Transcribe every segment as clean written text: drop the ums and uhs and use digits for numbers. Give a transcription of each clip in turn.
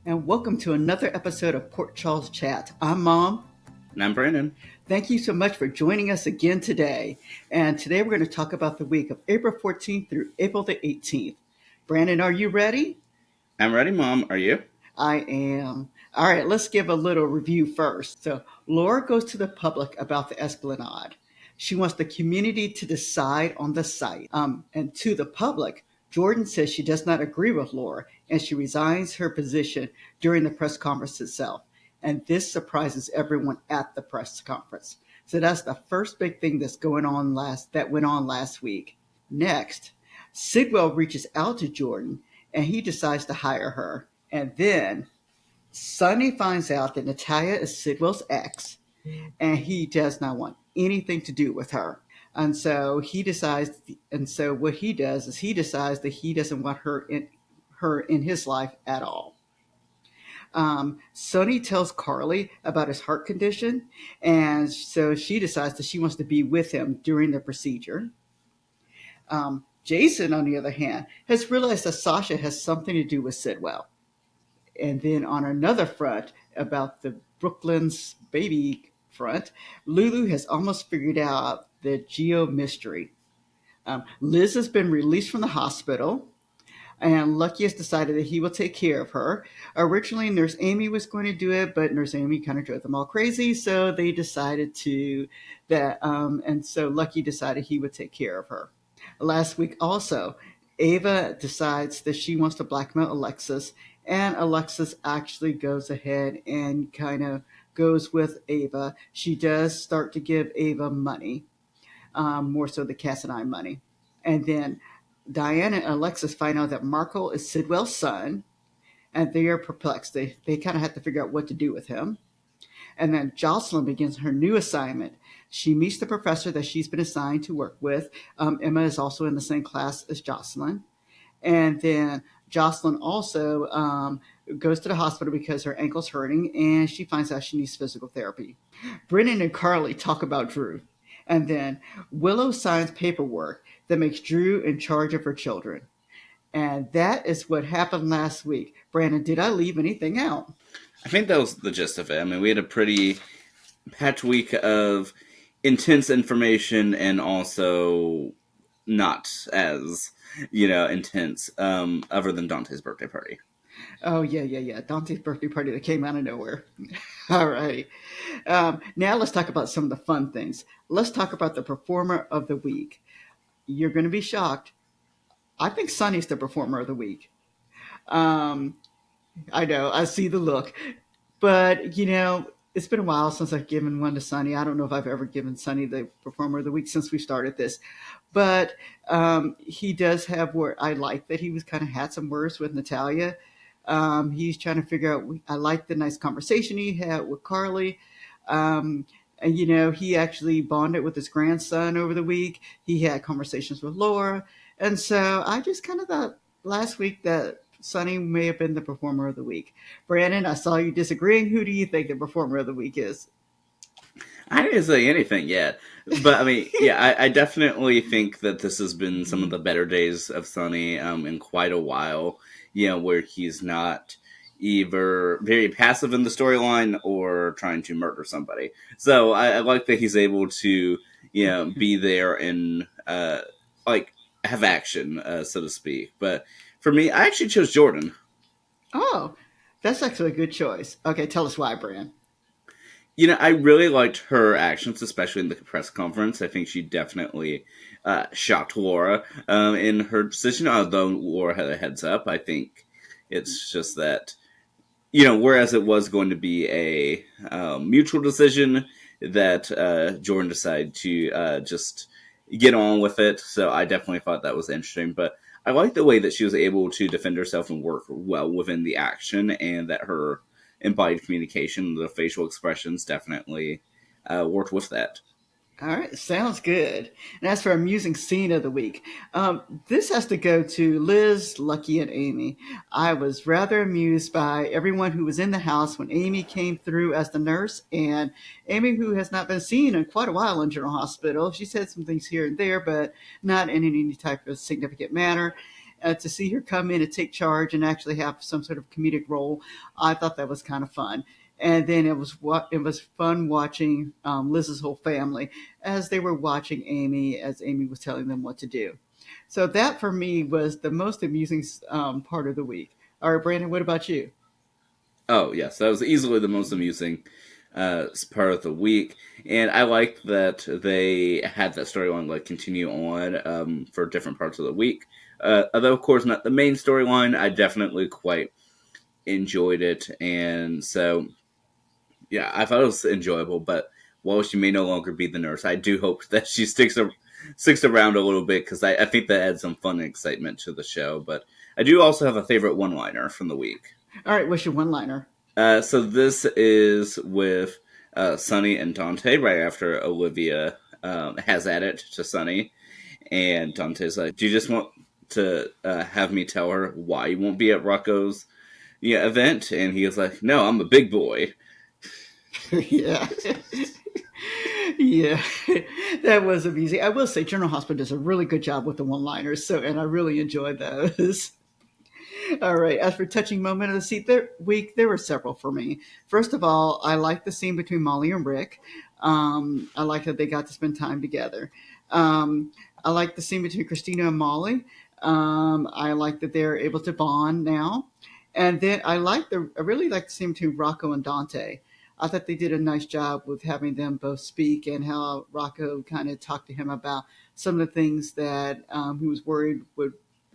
and welcome to another episode of Port Charles Chat. I'm Mom. And I'm Brandon. Thank you so much for joining us again today. And today we're going to talk about the week of April 14th through April the 18th. Brandon, are you ready? I'm ready, Mom. Are you? I am. All right, let's give a little review first. So, Laura goes to the public about the Esplanade. She wants the community to decide on the site. And to the public, Jordan says she does not agree with Laura and she resigns her position during the press conference itself. And this surprises everyone at the press conference. So that's the first big thing that went on last week. Next, Sidwell reaches out to Jordan and he decides to hire her. And then Sonny finds out that Natalia is Sidwell's ex, and he does not want anything to do with her. And so what he does is he decides that he doesn't want her in his life at all. Sonny tells Carly about his heart condition, and so she decides that she wants to be with him during the procedure. Jason, on the other hand, has realized that Sasha has something to do with Sidwell. And then on another front, about the Brooklyn's baby front, Lulu has almost figured out the Geo mystery. Liz has been released from the hospital, and Lucky has decided that he will take care of her. Originally, Nurse Amy was going to do it, but Nurse Amy kind of drove them all crazy, so they decided and so Lucky decided he would take care of her. Last week, also, Ava decides that she wants to blackmail Alexis, and Alexis actually goes ahead and kind of goes with Ava. She does start to give Ava money, more so the Cass and I money. And then Diana and Alexis find out that Marco is Sidwell's son, and they are perplexed. They kind of have to figure out what to do with him. And then Jocelyn begins her new assignment. She meets the professor that she's been assigned to work with. Emma is also in the same class as Jocelyn. And then Jocelyn also goes to the hospital because her ankle's hurting, and she finds out she needs physical therapy. Brennan and Carly talk about Drew. And then Willow signs paperwork that makes Drew in charge of her children. And that is what happened last week. Brandon, did I leave anything out? I think that was the gist of it. I mean, we had a pretty packed week of intense information and also not as, intense, other than Dante's birthday party. Oh, yeah. Dante's birthday party that came out of nowhere. All right. Now let's talk about some of the fun things. Let's talk about the performer of the week. You're going to be shocked. I think Sunny's the performer of the week. Um, I know, I see the look. But, it's been a while since I've given one to Sunny. I don't know if I've ever given Sunny the performer of the week since we started this. But he does have where I like that he was kind of had some words with Natalia. He's trying to figure out, I like the nice conversation he had with Carly. And, he actually bonded with his grandson over the week. He had conversations with Laura. And so I just kind of thought last week that Sonny may have been the performer of the week. Brandon, I saw you disagreeing. Who do you think the performer of the week is? I didn't say anything yet. But, I mean, yeah, I definitely think that this has been some of the better days of Sonny in quite a while, where he's not either very passive in the storyline or trying to murder somebody. So I like that he's able to, be there and, have action, so to speak. But for me, I actually chose Jordan. Oh, that's actually a good choice. Okay, tell us why, Brand. I really liked her actions, especially in the press conference. I think she definitely shocked Laura in her decision, although Laura had a heads up. I think it's just that, whereas it was going to be a mutual decision, that Jordan decided to just get on with it. So I definitely thought that was interesting. But I like the way that she was able to defend herself and work well within the action, and that her embodied communication, the facial expressions definitely worked with that. All right, sounds good. And as for amusing scene of the week, this has to go to Liz, Lucky, and Amy. I was rather amused by everyone who was in the house when Amy came through as the nurse, and Amy, who has not been seen in quite a while in General Hospital. She said some things here and there, but not in any type of significant manner. to see her come in and take charge and actually have some sort of comedic role, I thought that was kind of fun. And then it was fun watching Liz's whole family as they were watching Amy as Amy was telling them what to do. So that for me was the most amusing part of the week. All right, Brandon, what about you? Oh yes, that was easily the most amusing part of the week, and I liked that they had that storyline like continue on for different parts of the week. Although, of course, not the main storyline, I definitely quite enjoyed it, and so yeah, I thought it was enjoyable. But while she may no longer be the nurse, I do hope that she sticks around a little bit because I think that adds some fun and excitement to the show. But I do also have a favorite one liner from the week. All right, what's your one liner? So this is with Sonny and Dante right after Olivia has at it to Sonny, and Dante's like, "Do you just want to have me tell her why you won't be at Rocco's event?" And he was like, "No, I'm a big boy." Yeah. Yeah, that was amusing. I will say General Hospital does a really good job with the one-liners, so and I really enjoyed those. All right. As for touching moment of the week, there were several for me. First of all, I liked the scene between Molly and Rick. I liked that they got to spend time together. I liked the scene between Christina and Molly. I like that they're able to bond now. And then I really like the scene between Rocco and Dante. I thought they did a nice job with having them both speak and how Rocco kind of talked to him about some of the things that he was worried would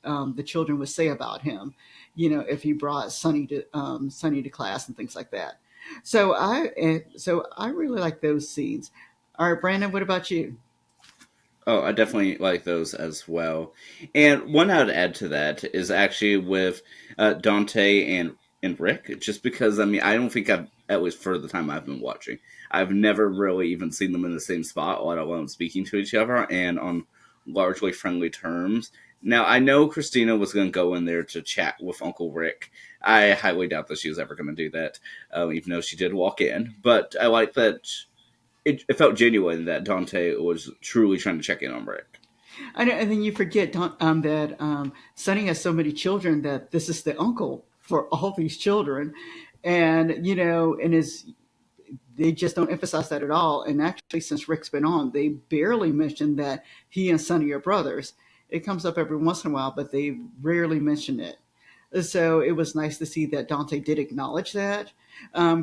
the children would say about him, if he brought Sonny to class and things like that. So I really like those scenes. All right, Brandon, what about you? Oh, I definitely like those as well. And one I'd add to that is actually with Dante and Rick, just because I mean I don't think I've at least for the time I've been watching, I've never really even seen them in the same spot, let alone speaking to each other and on largely friendly terms. Now I know Christina was going to go in there to chat with Uncle Rick. I highly doubt that she was ever going to do that, even though she did walk in. But I like that it felt genuine that Dante was truly trying to check in on Rick. I know, and then you forget that Sonny has so many children that this is the uncle for all these children, and and is they just don't emphasize that at all. And actually, since Rick's been on, they barely mention that he and Sonny are brothers. It comes up every once in a while, but they rarely mention it. So it was nice to see that Dante did acknowledge that.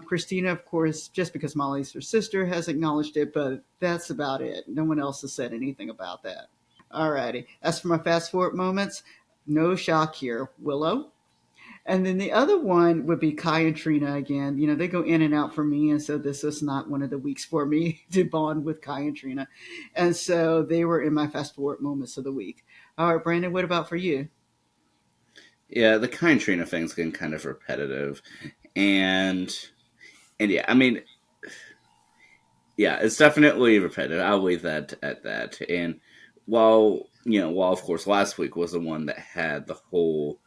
Christina, of course, just because Molly's her sister, has acknowledged it, but that's about it. No one else has said anything about that. Alrighty. As for my fast forward moments, no shock here. Willow. And then the other one would be Kai and Trina again. They go in and out for me, and so this is not one of the weeks for me to bond with Kai and Trina. And so they were in my fast forward moments of the week. All right, Brandon, what about for you? Yeah, the kind Trina thing's getting kind of repetitive, and yeah, I mean, yeah, it's definitely repetitive. I'll leave that at that. And while of course last week was the one that had the whole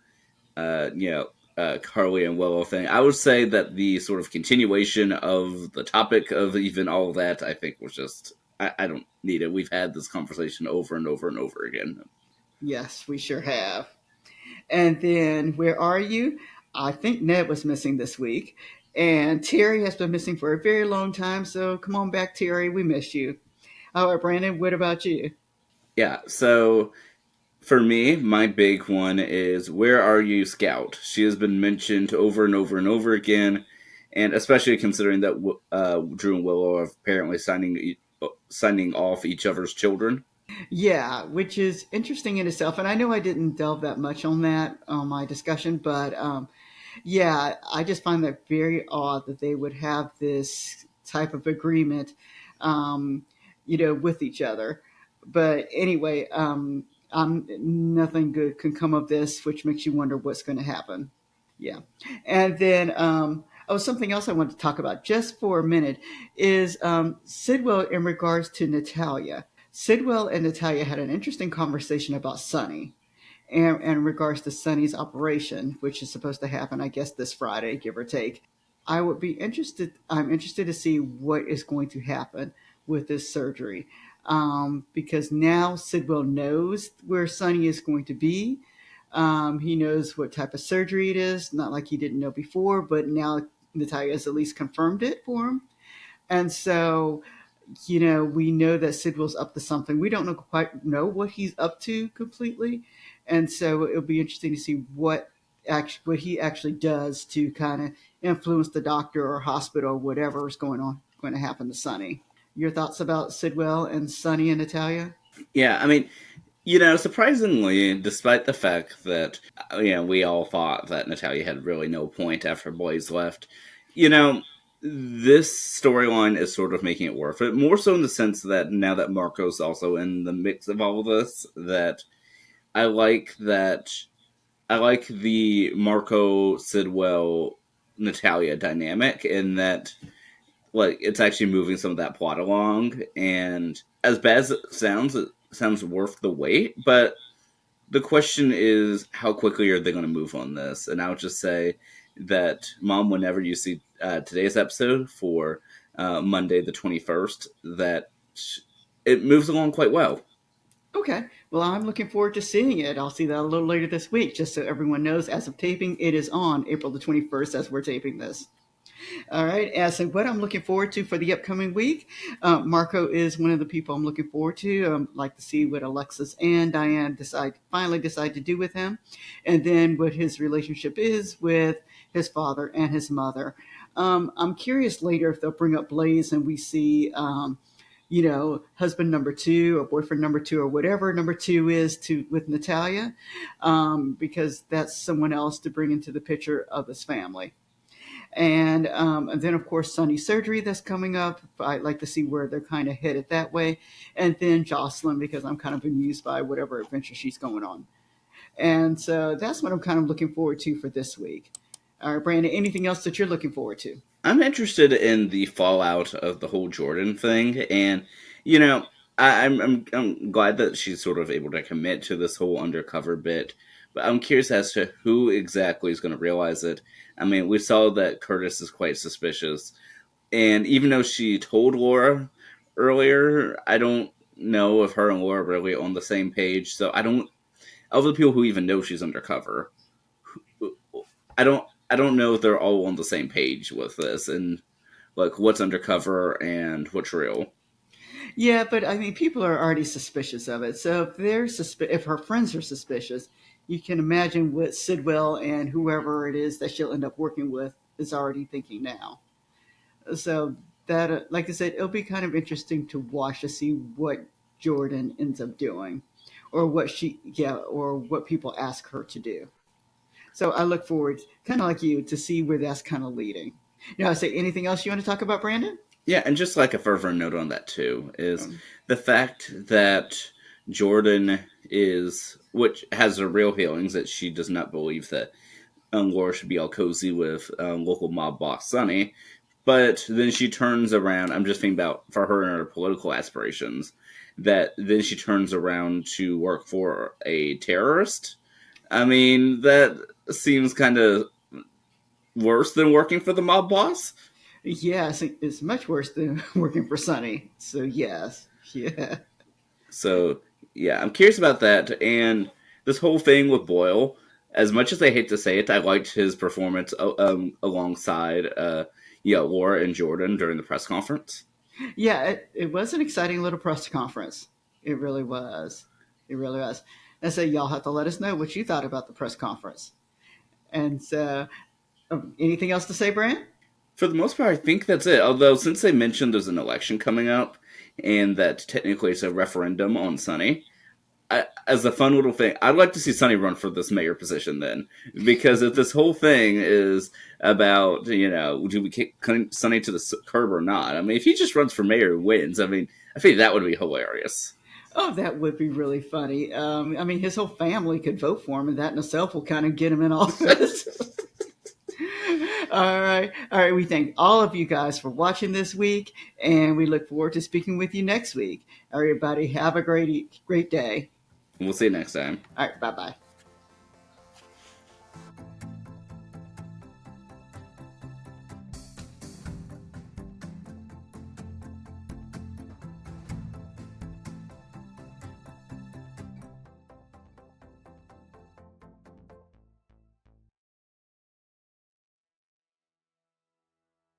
Carly and Willow thing, I would say that the sort of continuation of the topic of even all of that, I think was just I don't need it. We've had this conversation over and over and over again. Yes, we sure have. And then where are you? I think Ned was missing this week. And Terry has been missing for a very long time. So come on back, Terry. We miss you. All right, Brandon, what about you? Yeah, so for me, my big one is Where Are You, Scout? She has been mentioned over and over and over again, and especially considering that Drew and Willow are apparently signing off each other's children. Yeah, which is interesting in itself. And I know I didn't delve that much on that on my discussion, but yeah, I just find that very odd that they would have this type of agreement, um, with each other. But anyway, nothing good can come of this, which makes you wonder what's going to happen. Yeah. And then, something else I wanted to talk about just for a minute is Sidwell in regards to Natalia. Sidwell and Natalia had an interesting conversation about Sunny and in regards to Sunny's operation, which is supposed to happen, I guess, this Friday, give or take. I'm interested to see what is going to happen with this surgery. Because now Sidwell knows where Sunny is going to be. He knows what type of surgery it is, not like he didn't know before, but now Natalia has at least confirmed it for him. And so, we know that Sidwell's up to something. We don't quite know what he's up to completely, and so it'll be interesting to see what he actually does to kind of influence the doctor or hospital or whatever is going to happen to Sonny. Your thoughts about Sidwell and Sonny and Natalia? Yeah, I mean, surprisingly, despite the fact that we all thought that Natalia had really no point after Blaze left, you know, this storyline is sort of making it worth it. More so in the sense that now that Marco's also in the mix of all of this, that I like that I like the Marco Sidwell Natalia dynamic in that like it's actually moving some of that plot along. And as bad as it sounds worth the wait. But the question is, how quickly are they going to move on this? And I'll just say that, Mom, whenever you see today's episode for Monday the 21st, that it moves along quite well. Okay. Well, I'm looking forward to seeing it. I'll see that a little later this week, just so everyone knows. As of taping, it is on April the 21st as we're taping this. All right. As so what I'm looking forward to for the upcoming week, Marco is one of the people I'm looking forward to. Like to see what Alexis and Diane finally decide to do with him, and then what his relationship is with his father and his mother. I'm curious later if they'll bring up Blaze and we see. Husband number two or boyfriend number two or whatever number two is to with Natalia, because that's someone else to bring into the picture of his family. And then, of course, Sonny's surgery that's coming up. I'd like to see where they're kind of headed that way. And then Jocelyn, because I'm kind of amused by whatever adventure she's going on. And so that's what I'm kind of looking forward to for this week. All right, Brandon, anything else that you're looking forward to? I'm interested in the fallout of the whole Jordan thing, and I'm glad that she's sort of able to commit to this whole undercover bit. But I'm curious as to who exactly is going to realize it. I mean, we saw that Curtis is quite suspicious, and even though she told Laura earlier, I don't know if her and Laura are really on the same page. So I don't. Of the people who even know she's undercover, I don't know if they're all on the same page with this and like what's undercover and what's real. Yeah, but I mean, people are already suspicious of it. So if her friends are suspicious, you can imagine what Sidwell and whoever it is that she'll end up working with is already thinking now. So that, like I said, it'll be kind of interesting to watch to see what Jordan ends up doing, or or what people ask her to do. So I look forward, kind of like you, to see where that's kind of leading. I say anything else you want to talk about, Brandon? Yeah, and just like a further note on that too is Um, the fact that Jordan is, which has her real feelings that she does not believe that Laura should be all cozy with local mob boss Sonny. But then she turns around. I'm just thinking about for her and her political aspirations. That then she turns around to work for a terrorist. I mean, that seems kind of worse than working for the mob boss. yes, it's much worse than working for Sonny. So yes, yeah. So yeah, I'm curious about that. And this whole thing with Boyle, as much as I hate to say it, I liked his performance alongside Laura and Jordan during the press conference. Yeah, it was an exciting little press conference. It really was. It really was. And so y'all have to let us know what you thought about the press conference. And so, anything else to say, Brand? For the most part, I think that's it. Although, since they mentioned there's an election coming up, and that technically it's a referendum on Sonny, as a fun little thing, I'd like to see Sonny run for this mayor position then. Because if this whole thing is about, do we kick Sonny to the curb or not? I mean, if he just runs for mayor and wins, I mean, I think that would be hilarious. Oh, that would be really funny. I mean, his whole family could vote for him, and that in itself will kind of get him in office. All right. All right. We thank all of you guys for watching this week, and we look forward to speaking with you next week. Everybody, have a great day. We'll see you next time. All right. Bye bye.